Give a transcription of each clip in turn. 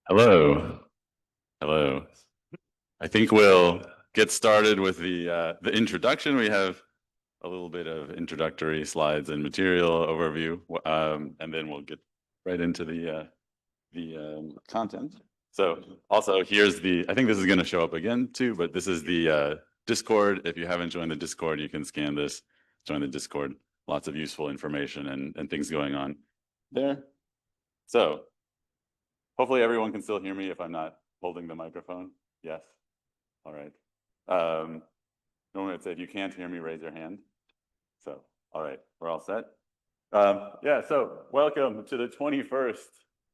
Hello. Hello. I think we'll get started with the introduction. We have a little bit of introductory slides and material overview, and then we'll get right into the content. So also here's I think this is going to show up again too, but this is the Discord. If you haven't joined the Discord, you can scan this, join the Discord. Lots of useful information and things going on there. So hopefully everyone can still hear me if I'm not holding the microphone. Yes. All right. Normally I'd say if you can't hear me, raise your hand. So, all right, we're all set. Yeah, so welcome to the 21st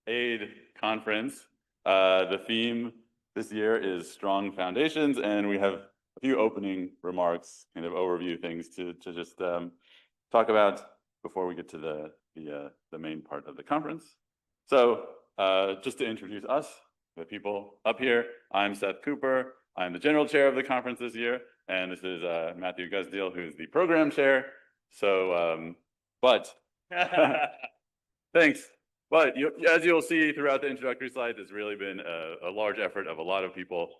AIIDE conference. The theme this year is Strong Foundations, and we have a few opening remarks, kind of overview things to just talk about before we get to the main part of the conference. So just to introduce us, the people up here, I'm Seth Cooper. I'm the general chair of the conference this year, and this is Matthew Guzdial, who's the program chair. So, but thanks. But as you'll see throughout the introductory slides, it's really been a large effort of a lot of people,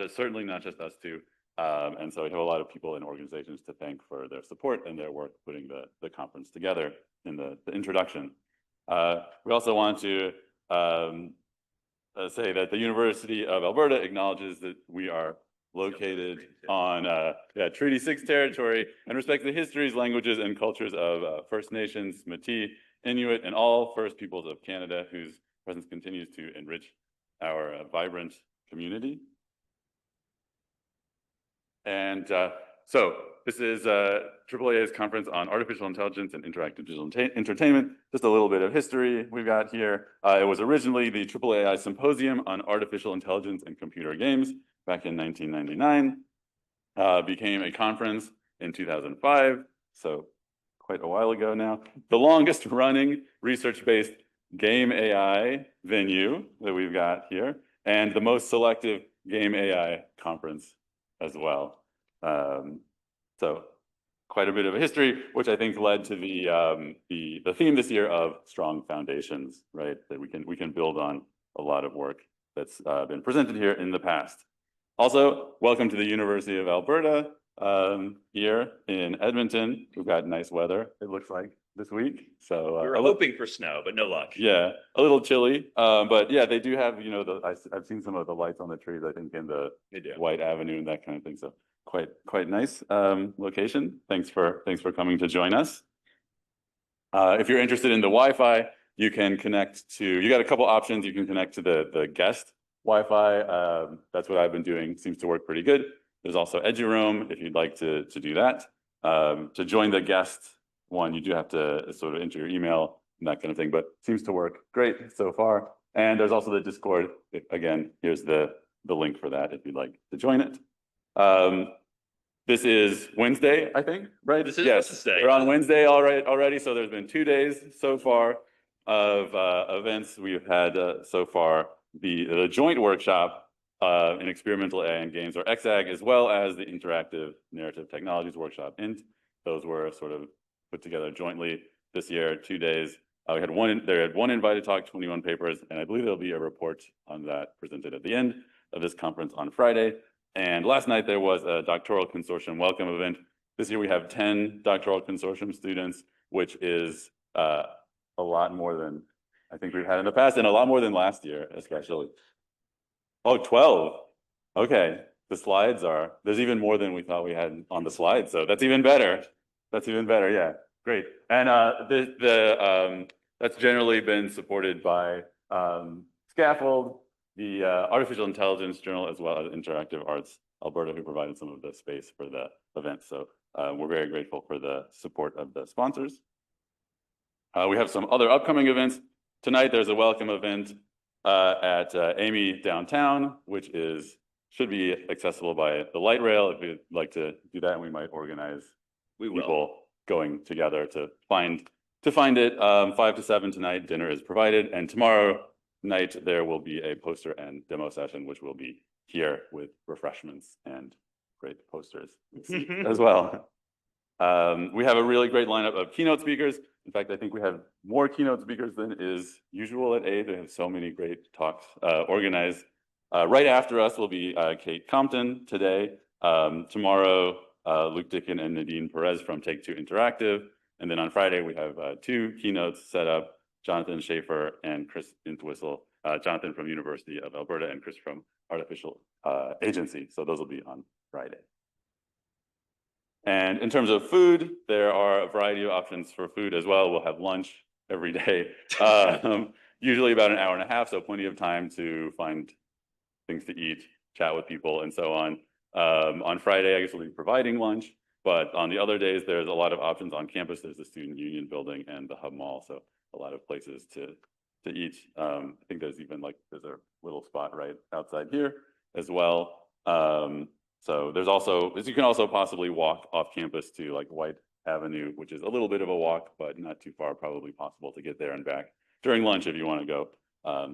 certainly not just us two. And so we have a lot of people and organizations to thank for their support and their work putting the conference together in the introduction. We also want to say that the University of Alberta acknowledges that we are located on Treaty 6 territory and respects the histories, languages, and cultures of First Nations, Métis, Inuit, and all First Peoples of Canada, whose presence continues to enrich our vibrant community. And so this is AAA's conference on artificial intelligence and interactive digital entertainment. Just a little bit of history we've got here. It was originally the AAAI Symposium on Artificial Intelligence and Computer Games back in 1999. Became a conference in 2005, so quite a while ago now. The longest running research-based game AI venue that we've got here, and the most selective game AI conference as well. So quite a bit of a history, which I think led to the theme this year of strong foundations, right? That we can build on a lot of work that's been presented here in the past. Also, welcome to the University of Alberta here in Edmonton. We've got nice weather, it looks like, this week. So we were hoping for snow, but no luck. Yeah, a little chilly, but yeah, they do have, you know, I've seen some of the lights on the trees, I think, in the White Avenue and that kind of thing. So quite nice location. Thanks for coming to join us. If you're interested in the Wi-Fi, you can connect to. You got a couple options. You can connect to the guest Wi-Fi. That's what I've been doing. Seems to work pretty good. There's also EduRoam if you'd like to do that. To join the guest one, you do have to sort of enter your email and that kind of thing, but seems to work great so far. And there's also the Discord. Again, here's the link for that if you'd like to join it. This is Wednesday, I think, right? This is Wednesday. We're on Wednesday already. So there's been 2 days so far of events. We've had so far the joint workshop in experimental AI and games, or XAG, as well as the interactive narrative technologies workshop. And those were sort of put together jointly this year, 2 days. We had one invited talk, 21 papers, and I believe there'll be a report on that presented at the end of this conference on Friday. And last night there was a doctoral consortium welcome event. This year we have 10 doctoral consortium students, which is a lot more than I think we've had in the past, and a lot more than last year, especially. Oh, 12. Okay. The slides there's even more than we thought we had on the slides. So that's even better. Yeah. Great. And that's generally been supported by Scaffold, the Artificial Intelligence Journal, as well as Interactive Arts Alberta, who provided some of the space for the event. So we're very grateful for the support of the sponsors. We have some other upcoming events. Tonight, there's a welcome event at AIME downtown, which should be accessible by the light rail. If you'd like to do that, we might organize people going together to find it. 5 to 7 tonight, dinner is provided, and tomorrow night there will be a poster and demo session, which will be here with refreshments and great posters as well. We have a really great lineup of keynote speakers. In fact, I think we have more keynote speakers than is usual at AIIDE. They have so many great talks organized. Right after us will be Kate Compton today. Tomorrow, Luke Dickin and Nadine Perez from Take-Two Interactive. And then on Friday, we have two keynotes set up, Jonathan Schaefer and Chris Entwistle, Jonathan from University of Alberta and Chris from Artificial Agency. So those will be on Friday. And in terms of food, there are a variety of options for food as well. We'll have lunch every day, usually about an hour and a half, so plenty of time to find things to eat, chat with people, and so on. On Friday, I guess we'll be providing lunch, but on the other days, there's a lot of options on campus. There's the Student Union building and the Hub Mall, so a lot of places to eat. I think there's even there's a little spot right outside here as well. So there's also, you can also possibly walk off campus to White Avenue, which is a little bit of a walk, but not too far, probably possible to get there and back during lunch if you want to go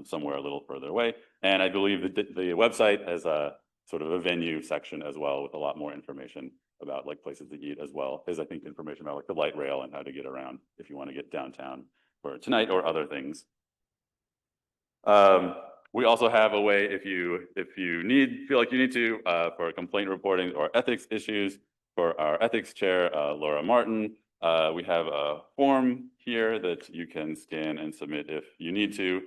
somewhere a little further away. And I believe the website has a sort of a venue section as well with a lot more information about places to eat, as well as I think information about the light rail and how to get around if you want to get downtown for tonight or other things. We also have a way if you feel like you need to for complaint reporting or ethics issues for our ethics chair, Laura Martin. We have a form here that you can scan and submit if you need to,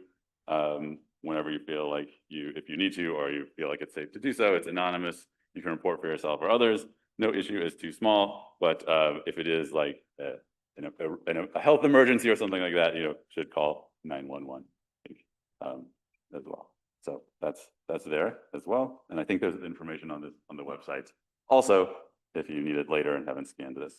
whenever you feel like if you need to, or you feel like it's safe to do so. It's anonymous. You can report for yourself or others. No issue is too small, but if it is a health emergency or something like that, should call 911. As well. So that's there as well. And I think there's information on the website also if you need it later and haven't scanned this.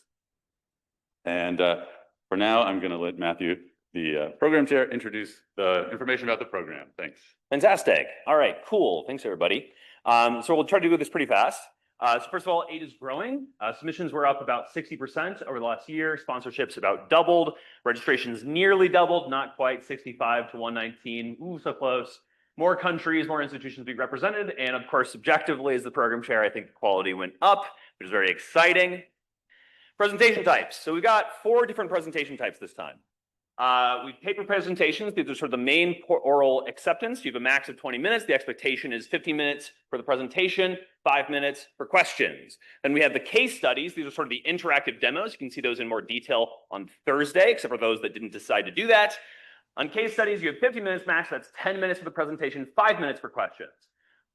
And for now, I'm going to let Matthew, the program chair, introduce the information about the program. Thanks. Fantastic. All right, cool. Thanks, everybody. So we'll try to do this pretty fast. So first of all, AIIDE is growing. Submissions were up about 60% over the last year. Sponsorships about doubled. Registrations nearly doubled, not quite, 65 to 119. Ooh, so close. More countries, more institutions being represented. And of course, subjectively, as the program chair, I think the quality went up, which is very exciting. Presentation types. So we've got 4 different presentation types this time. We've paper presentations. These are sort of the main oral acceptance. You have a max of 20 minutes. The expectation is 15 minutes for the presentation, 5 minutes for questions. Then we have the case studies. These are sort of the interactive demos. You can see those in more detail on Thursday, except for those that didn't decide to do that. On case studies, you have 50 minutes max. That's 10 minutes for the presentation, 5 minutes for questions.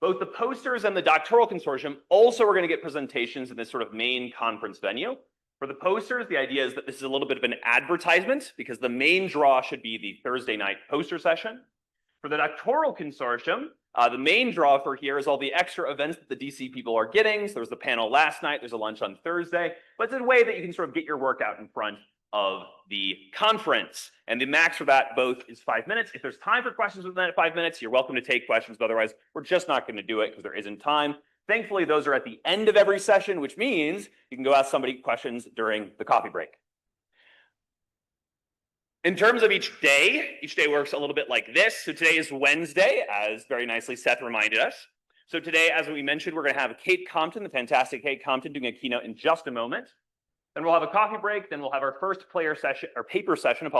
Both the posters and the doctoral consortium also are going to get presentations in this sort of main conference venue. For the posters, the idea is that this is a little bit of an advertisement because the main draw should be the Thursday night poster session. For the doctoral consortium, the main draw for here is all the extra events that the DC people are getting. So there was the panel last night, there's a lunch on Thursday, but it's a way that you can sort of get your work out in front of the conference. And the max for that both is 5 minutes. If there's time for questions within that 5 minutes, you're welcome to take questions, but otherwise we're just not going to do it because there isn't time. Thankfully, those are at the end of every session, which means you can go ask somebody questions during the coffee break. In terms of each day works a little bit like this. So today is Wednesday, as very nicely Seth reminded us. So today, as we mentioned, we're going to have Kate Compton, the fantastic Kate Compton, doing a keynote in just a moment. Then we'll have a coffee break. Then we'll have our first paper session,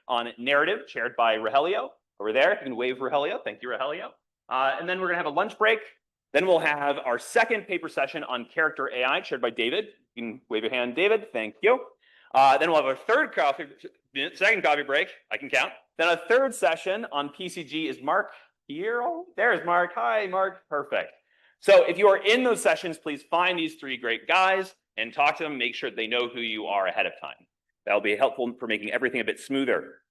on narrative, chaired by Rogelio over there. You can wave Rogelio. Thank you, Rogelio. And then we're going to have a lunch break. Then we'll have our second paper session on character AI, chaired by David. You can wave your hand, David. Thank you. Then we'll have our second coffee break. I can count. Then a third session on PCG. Is Mark here? Oh, there's Mark. Hi, Mark. Perfect. So if you are in those sessions, please find these 3 great guys and talk to them. Make sure they know who you are ahead of time. That'll be helpful for making everything a bit smoother.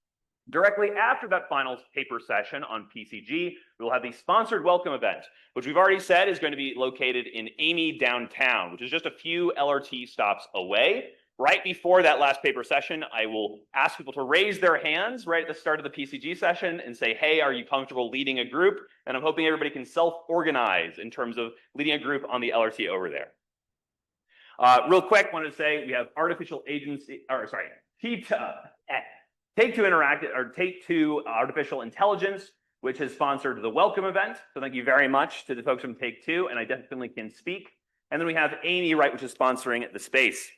Directly after that final paper session on PCG, we will have the sponsored welcome event, which we've already said is going to be located in AIIME downtown, which is just a few LRT stops away. Right before that last paper session, I will ask people to raise their hands right at the start of the PCG session and say, hey, are you comfortable leading a group? And I'm hoping everybody can self-organize in terms of leading a group on the LRT over there. Real quick, wanted to say we have Take-Two Artificial Intelligence, which has sponsored the welcome event. So thank you very much to the folks from Take-Two, and I definitely can speak. And then we have AIIME, right, which is sponsoring the space.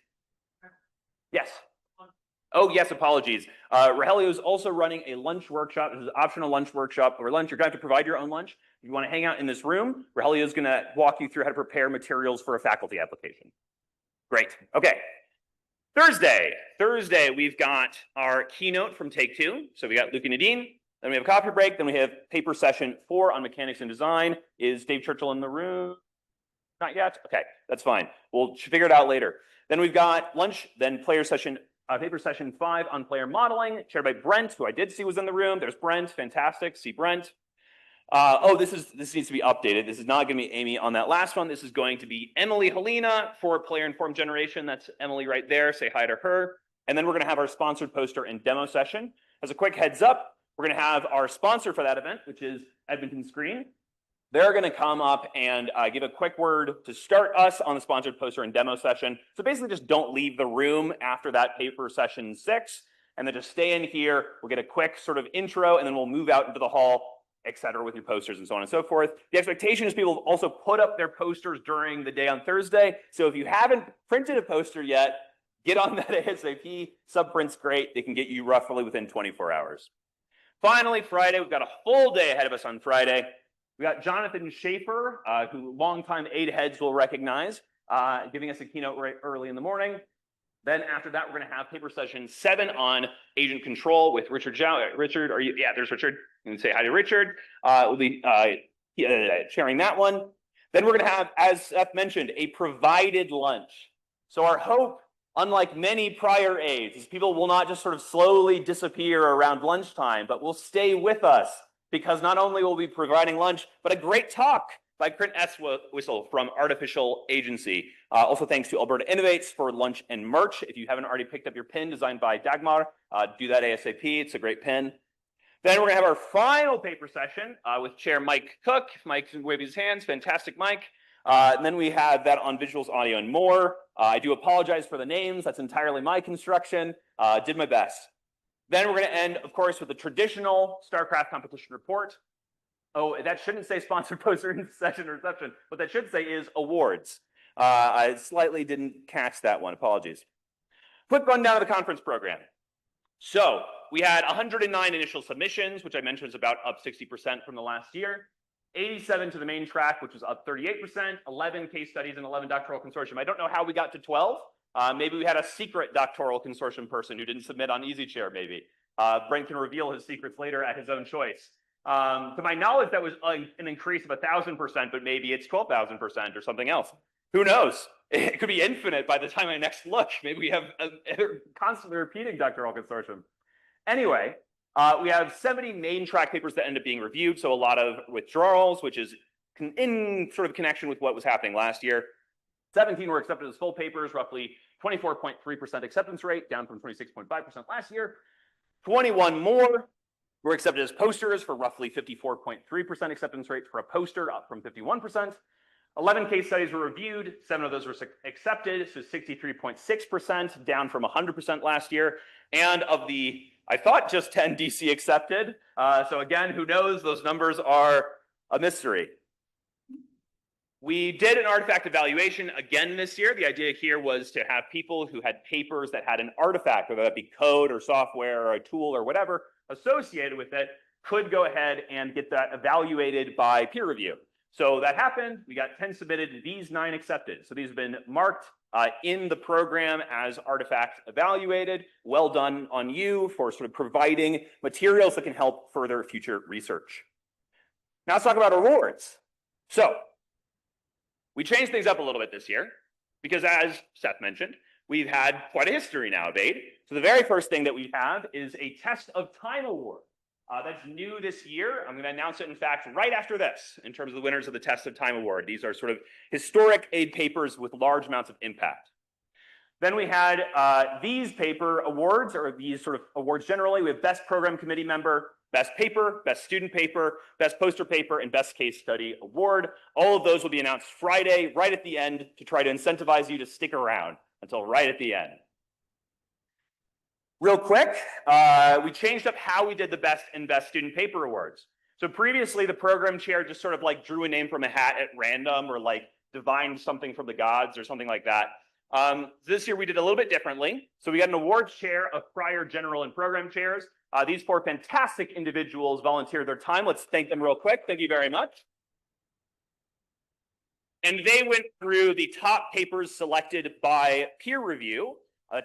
Yes. Oh, yes, apologies. Rogelio is also running a lunch workshop. This is an optional lunch workshop. Over lunch, you're going to have to provide your own lunch. If you want to hang out in this room, Rogelio is going to walk you through how to prepare materials for a faculty application. Great. Okay. Thursday, we've got our keynote from Take Two. So we got Luke and Nadine. Then we have a coffee break. Then we have paper session 4 on mechanics and design. Is Dave Churchill in the room? Not yet? Okay, that's fine. We'll figure it out later. Then we've got lunch, then paper session 5 on player modeling, chaired by Brent, who I did see was in the room. There's Brent, fantastic, see Brent. This needs to be updated. This is not going to be Amy on that last one. This is going to be Emily Helena for player-informed generation. That's Emily right there. Say hi to her. And then we're going to have our sponsored poster and demo session. As a quick heads up, we're going to have our sponsor for that event, which is Edmonton Screen. They're going to come up and give a quick word to start us on the sponsored poster and demo session. So basically just don't leave the room after that paper session 6, and then just stay in here. We'll get a quick sort of intro, and then we'll move out into the hall, etc., with your posters and so on and so forth. The expectation is people will also put up their posters during the day on Thursday. So if you haven't printed a poster yet, get on that ASAP. Subprint's great. They can get you roughly within 24 hours. Finally, Friday, we've got a full day ahead of us on Friday. We got Jonathan Schaefer, who longtime AIDE heads will recognize, giving us a keynote right early in the morning. Then after that, we're going to have paper session 7 on agent control with Richard Zhao. Richard, are you? Yeah, there's Richard. You can say hi to Richard. We'll be sharing that one. Then we're going to have, as Seth mentioned, a provided lunch. So our hope, unlike many prior AIDEs, is people will not just sort of slowly disappear around lunchtime, but will stay with us, because not only will we be providing lunch, but a great talk by Clint Whistle from Artificial Agency. Also thanks to Alberta Innovates for lunch and merch. If you haven't already picked up your pin designed by Dagmar, do that ASAP. It's a great pin. Then we're going to have our final paper session with Chair Mike Cook. If Mike can wave his hands, fantastic, Mike. And then we have that on visuals, audio, and more. I do apologize for the names. That's entirely my construction. Did my best. Then we're going to end, of course, with the traditional StarCraft competition report. Oh, that shouldn't say sponsored poster in session reception. What that should say is awards. I slightly didn't catch that one. Apologies. Quick rundown of the conference program. So we had 109 initial submissions, which I mentioned was about up 60% from the last year. 87 to the main track, which was up 38%. 11 case studies and 11 doctoral consortium. I don't know how we got to 12. Maybe we had a secret doctoral consortium person who didn't submit on EasyChair, maybe. Brent can reveal his secrets later at his own choice. To my knowledge, that was an increase of 1,000%, but maybe it's 12,000% or something else. Who knows? It could be infinite by the time I next look. Maybe we have a constantly repeating doctoral consortium. Anyway, we have 70 main track papers that end up being reviewed, so a lot of withdrawals, which is in sort of connection with what was happening last year. 17 were accepted as full papers, roughly 24.3% acceptance rate, down from 26.5% last year. 21 more were accepted as posters for roughly 54.3% acceptance rate for a poster, up from 51%. 11 case studies were reviewed. 7 of those were accepted, so 63.6%, down from 100% last year. And of the, I thought just 10 DC accepted. So again, who knows? Those numbers are a mystery. We did an artifact evaluation again this year. The idea here was to have people who had papers that had an artifact, whether that be code or software or a tool or whatever associated with it, could go ahead and get that evaluated by peer review. So that happened. We got 10 submitted, these 9 accepted. So these have been marked in the program as artifact evaluated. Well done on you for sort of providing materials that can help further future research. Now let's talk about awards. So we changed things up a little bit this year because, as Seth mentioned, we've had quite a history now of AIDE. So the very first thing that we have is a Test of Time award. That's new this year. I'm going to announce it, in fact, right after this in terms of the winners of the Test of Time award. These are sort of historic AIDE papers with large amounts of impact. Then we had these paper awards, or these sort of awards generally. We have Best Program Committee Member, Best Paper, Best Student Paper, Best Poster Paper, and Best Case Study Award. All of those will be announced Friday, right at the end, to try to incentivize you to stick around until right at the end. Real quick, we changed up how we did the Best and Best Student Paper Awards. So previously, the program chair just sort of like drew a name from a hat at random or like divined something from the gods or something like that. This year we did a little bit differently. So we got an awards chair of prior general and program chairs. These four fantastic individuals volunteered their time. Let's thank them real quick. Thank you very much. And they went through the top papers selected by peer review,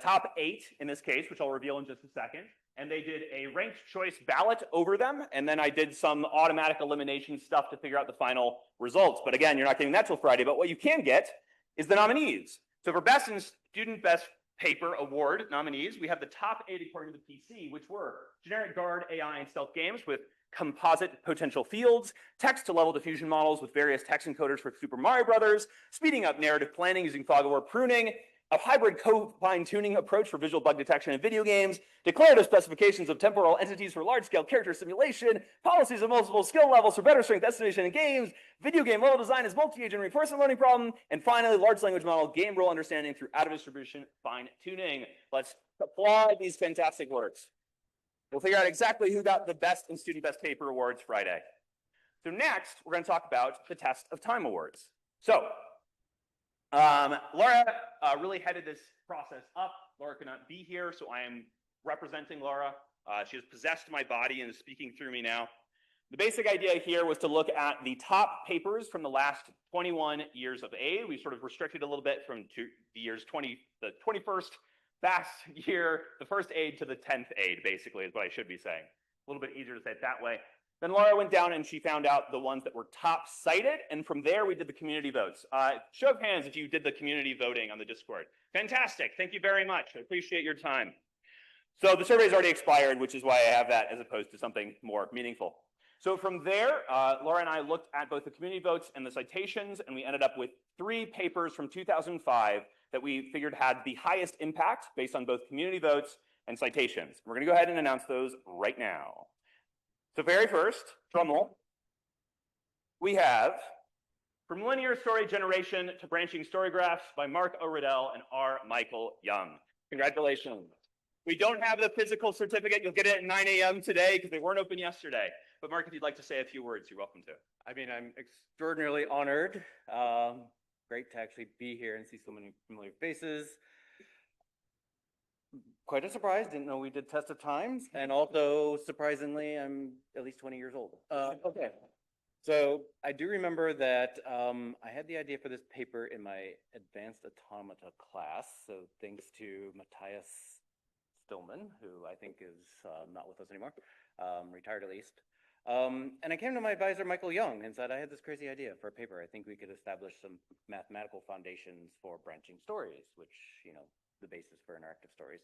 top 8 in this case, which I'll reveal in just a second. And they did a ranked choice ballot over them. And then I did some automatic elimination stuff to figure out the final results. But again, you're not getting that till Friday. But what you can get is the nominees. So for best and student best paper award nominees, we have the top 8 according to the PC, which were generic guard, AI, and stealth games with composite potential fields, text-to-level diffusion models with various text encoders for Super Mario Brothers, speeding up narrative planning using fog or pruning, a hybrid co-fine-tuning approach for visual bug detection in video games, declarative specifications of temporal entities for large-scale character simulation, policies of multiple skill levels for better strength estimation in games, video game level design as multi-agent reinforcement learning problem, and finally, large language model game rule understanding through out-of-distribution fine-tuning. Let's applaud these fantastic works. We'll figure out exactly who got the best and student best paper awards Friday. So next, we're going to talk about the test of time awards. So Laura really headed this process up. Laura could not be here, so I am representing Laura. She has possessed my body and is speaking through me now. The basic idea here was to look at the top papers from the last 21 years of AIIDE. We sort of restricted a little bit from the years the 21st fast year, the first AIIDE to the 10th AIIDE, basically, is what I should be saying. A little bit easier to say it that way. Then Laura went down and she found out the ones that were top cited, and from there we did the community votes. Show of hands if you did the community voting on the Discord. Fantastic, thank you very much. I appreciate your time. So the survey's already expired, which is why I have that as opposed to something more meaningful. So from there, Laura and I looked at both the community votes and the citations, and we ended up with 3 papers from 2005 that we figured had the highest impact based on both community votes and citations. We're gonna go ahead and announce those right now. So very first, drum roll, we have From Linear Story Generation to Branching Story Graphs by Mark O. Riddell and R. Michael Young. Congratulations. We don't have the physical certificate. You'll get it at 9 a.m. today because they weren't open yesterday. But Mark, if you'd like to say a few words, you're welcome to. I mean, I'm extraordinarily honored. Great to actually be here and see so many familiar faces. Quite a surprise, didn't know we did test of times. And also, surprisingly, I'm at least 20 years old. Okay. So I do remember that I had the idea for this paper in my advanced automata class. So thanks to Matthias Stillman, who I think is not with us anymore, retired at least. And I came to my advisor, Michael Young, and said I had this crazy idea for a paper. I think we could establish some mathematical foundations for branching stories, which, you know, the basis for interactive stories.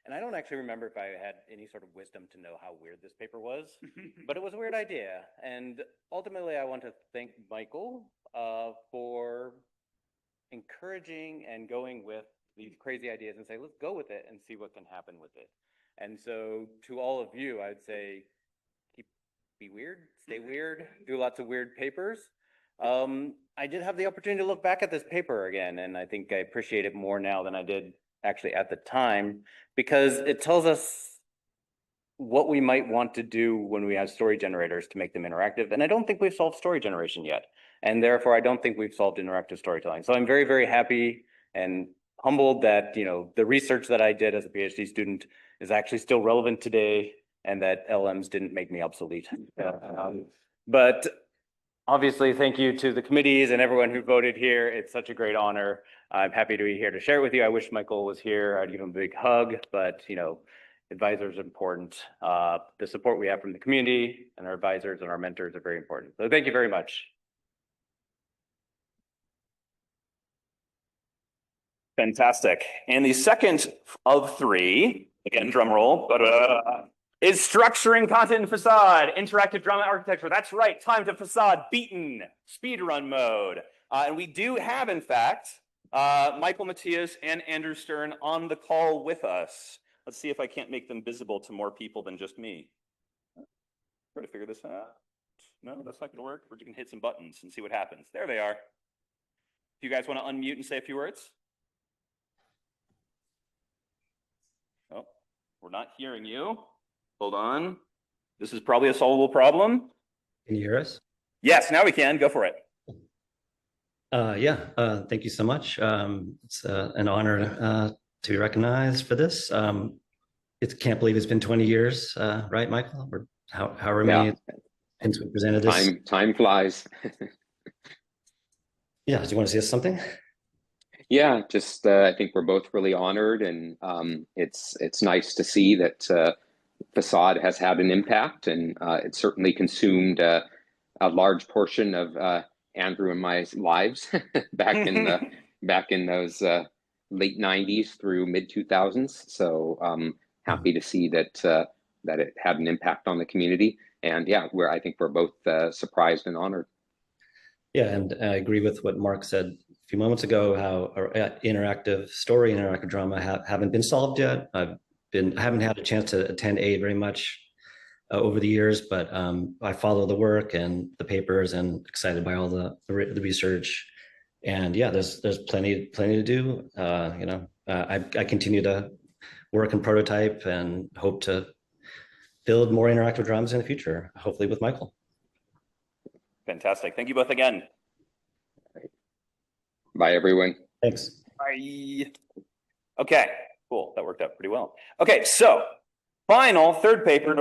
And I don't actually remember if I had any sort of wisdom to know how weird this paper was, but it was a weird idea. And ultimately, I want to thank Michael for encouraging and going with these crazy ideas and say, let's go with it and see what can happen with it. And so to all of you, I'd say, be weird, stay weird, do lots of weird papers. I did have the opportunity to look back at this paper again, and I think I appreciate it more now than I did actually at the time, because it tells us what we might want to do when we have story generators to make them interactive. And I don't think we've solved story generation yet. And therefore, I don't think we've solved interactive storytelling. So I'm very, very happy and humbled that, you know, the research that I did as a PhD student is actually still relevant today, and that LMs didn't make me obsolete. But obviously, thank you to the committees and everyone who voted here. It's such a great honor. I'm happy to be here to share it with you. I wish Michael was here. I'd give him a big hug, but you know, advisors are important. The support we have from the community and our advisors and our mentors are very important. So thank you very much. Fantastic. And the second of 3, again, drum roll, is structuring content in facade, interactive drama architecture. That's right, time to facade beaten, speedrun mode. And we do have, in fact, Michael Matthias and Andrew Stern on the call with us. Let's see if I can't make them visible to more people than just me. Try to figure this out. No, that's not gonna work. We're just gonna hit some buttons and see what happens. There they are. Do you guys want to unmute and say a few words? Oh, we're not hearing you. Hold on. This is probably a solvable problem. Can you hear us? Yes, now we can. Go for it. Thank you so much. It's an honor to be recognized for this. It can't believe it's been 20 years, right, Michael? Or however Yeah, many since we presented this. time flies. Yeah, do you want to say something? Yeah, just I think we're both really honored, and it's nice to see that Facade has had an impact, and it certainly consumed a large portion of Andrew and my lives back in those late '90s through mid 2000s. So happy to see that that it had an impact on the community, and yeah, I think we're both surprised and honored. Yeah, and I agree with what Mark said a few moments ago, how our interactive drama haven't been solved yet. I haven't had a chance to attend AIIDE very much over the years, but I follow the work and the papers and excited by all the research. And yeah, there's plenty to do. I continue to work and prototype and hope to build more interactive dramas in the future, hopefully with Michael. Fantastic. Thank you both again. Bye, everyone. Thanks. Bye. Okay, cool. That worked out pretty well. Okay, so final third paper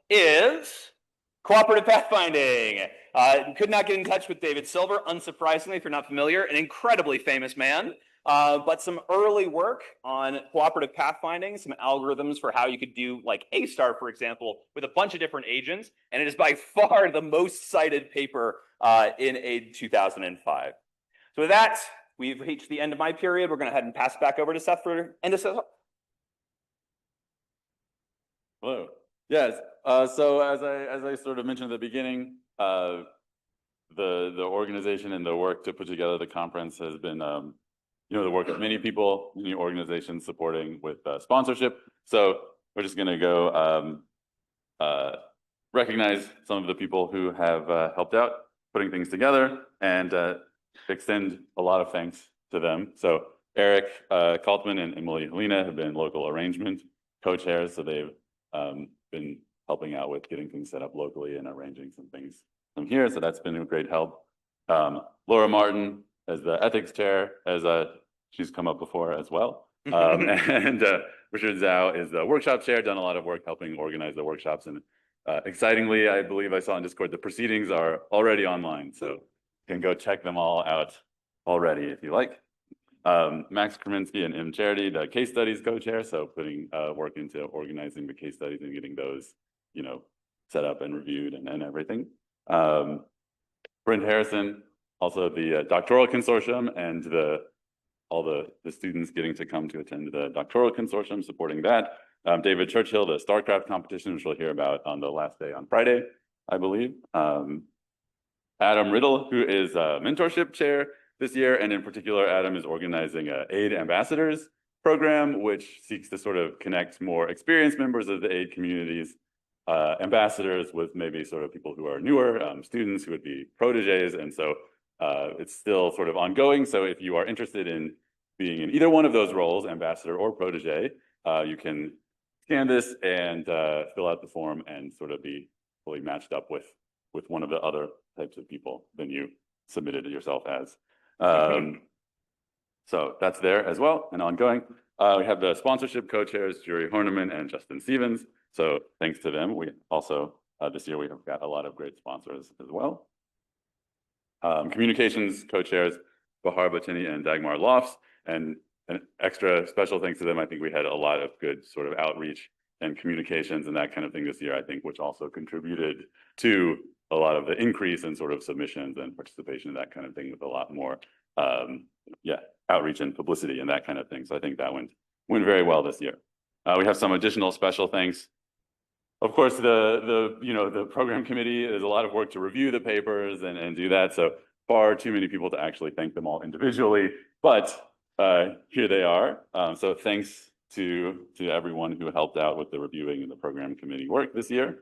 is cooperative pathfinding. Could not get in touch with David Silver, unsurprisingly, if you're not familiar, an incredibly famous man. But some early work on cooperative pathfinding, some algorithms for how you could do like A*, for example, with a bunch of different agents. And it is by far the most cited paper in AIIDE 2005. So with that, we've reached the end of my period. We're going to head and pass back over to Seth for end of Seth. Hello. Yes. So as I sort of mentioned at the beginning, the organization and the work to put together the conference has been the work of many people, many organizations supporting with sponsorship. So we're just going to go recognize some of the people who have helped out putting things together and extend a lot of thanks to them. So Eric Kaltman and Emily Helena have been local arrangement co-chairs. So they've been helping out with getting things set up locally and arranging some things from here. So that's been a great help. Laura Martin as the ethics chair, as she's come up before as well. And Richard Zhao is the workshop chair, done a lot of work helping organize the workshops. And excitingly, I believe I saw on Discord, the proceedings are already online. So you can go check them all out already if you like. Max Kraminski and M. Charity, the case studies co-chair. So putting work into organizing the case studies and getting those, set up and reviewed and everything. Brent Harrison, also the doctoral consortium and all the students getting to come to attend the doctoral consortium, supporting that. David Churchill, the StarCraft competition, which we'll hear about on the last day on Friday, I believe. Adam Riddle, who is a mentorship chair this year, and in particular, Adam is organizing a AIDE Ambassadors program, which seeks to sort of connect more experienced members of the AIDE communities, ambassadors with maybe sort of people who are newer, students who would be proteges, and so it's still sort of ongoing. So if you are interested in being in either one of those roles, ambassador or protege, you can scan this and fill out the form and sort of be fully matched up with one of the other types of people than you submitted yourself as. So that's there as well and ongoing. We have the sponsorship co-chairs, Jury Horniman and Justin Stevens. So thanks to them. We also, this year, we have got a lot of great sponsors as well. Communications co-chairs, Bahar Batini and Dagmar Lofts, and an extra special thanks to them. I think we had a lot of good sort of outreach and communications and that kind of thing this year, I think, which also contributed to a lot of the increase in sort of submissions and participation and that kind of thing, with a lot more, outreach and publicity and that kind of thing. So I think that went very well this year. We have some additional special thanks. Of course, the program committee, there's a lot of work to review the papers and do that. So far too many people to actually thank them all individually, but here they are. So thanks to everyone who helped out with the reviewing and the program committee work this year.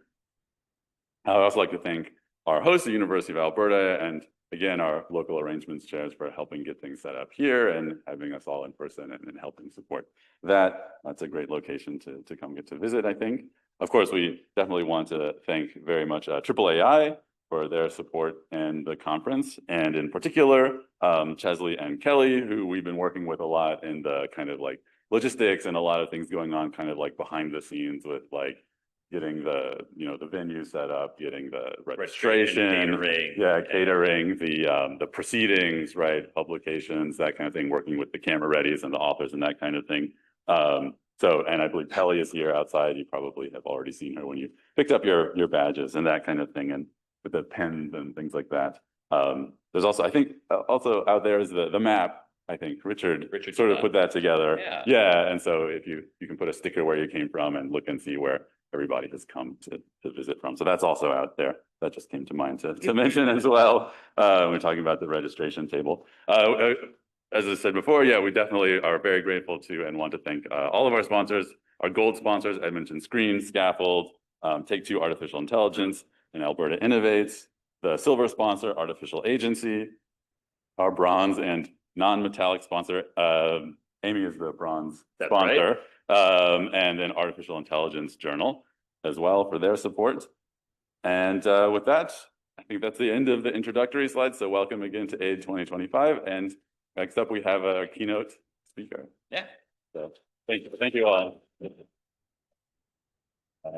I would also like to thank our host, the University of Alberta, and again, our local arrangements chairs for helping get things set up here and having us all in person and helping support that. That's a great location to come get to visit, I think. Of course, we definitely want to thank very much AIII for their support in the conference, and in particular, Chesley and Kelly, who we've been working with a lot in the kind of like logistics and a lot of things going on kind of like behind the scenes with like getting the, the venue set up, getting the registration, catering. yeah, catering, the proceedings, right, publications, that kind of thing, working with the camera readies and the authors and that kind of thing. So, and I believe Kelly is here outside. You probably have already seen her when you picked up your badges and that kind of thing, and with the pens and things like that. There's also, I think, also out there is the map. I think Richard sort of put that together. Yeah. Yeah, and so if you can put a sticker where you came from and look and see where everybody has come to visit from. So that's also out there. That just came to mind to mention as well. We're talking about the registration table. As I said before, yeah, we definitely are very grateful to and want to thank all of our sponsors, our gold sponsors, Edmonton Screen, Scaffold, Take-Two Artificial Intelligence, and Alberta Innovates, the silver sponsor, Artificial Agency, our bronze and non-metallic sponsor, Amy is the bronze sponsor, and then Artificial Intelligence Journal as well for their support. And with that, I think that's the end of the introductory slides. So welcome again to AIIDE 2025. And next up, we have a keynote speaker. Yeah. So thank you all.